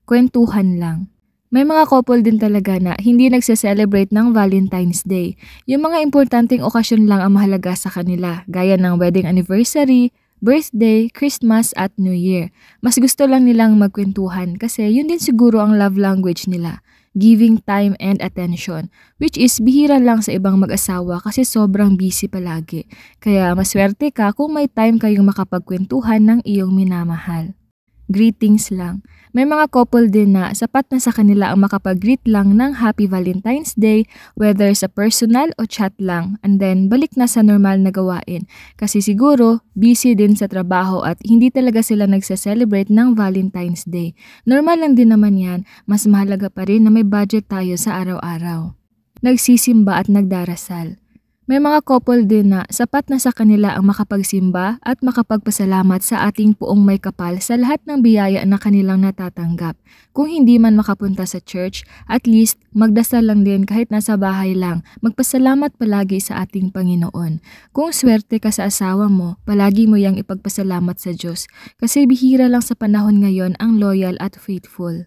kwentuhan lang. May mga couple din talaga na hindi nagse-celebrate ng Valentine's Day. Yung mga importanteng okasyon lang ang mahalaga sa kanila, gaya ng wedding anniversary, birthday, Christmas at New Year. Mas gusto lang nilang magkwentuhan kasi yun din siguro ang love language nila, giving time and attention, which is bihira lang sa ibang mag-asawa kasi sobrang busy palagi. Kaya maswerte ka kung may time kayong makapagkwentuhan ng iyong minamahal. Greetings lang. May mga couple din na sapat na sa kanila ang makapag-greet lang ng Happy Valentine's Day, whether sa personal o chat lang, and then balik na sa normal na gawain. Kasi siguro, busy din sa trabaho at hindi talaga sila nagse-celebrate ng Valentine's Day. Normal lang din naman yan, mas mahalaga pa rin na may budget tayo sa araw-araw. Nagsisimba at nagdarasal. May mga couple din na sapat na sa kanila ang makapagsimba at makapagpasalamat sa ating Poong May Kapal sa lahat ng biyaya na kanilang natatanggap. Kung hindi man makapunta sa church, at least magdasal lang din kahit nasa bahay lang. Magpasalamat palagi sa ating Panginoon. Kung swerte ka sa asawa mo, palagi mo yang ipagpasalamat sa Diyos kasi bihira lang sa panahon ngayon ang loyal at faithful.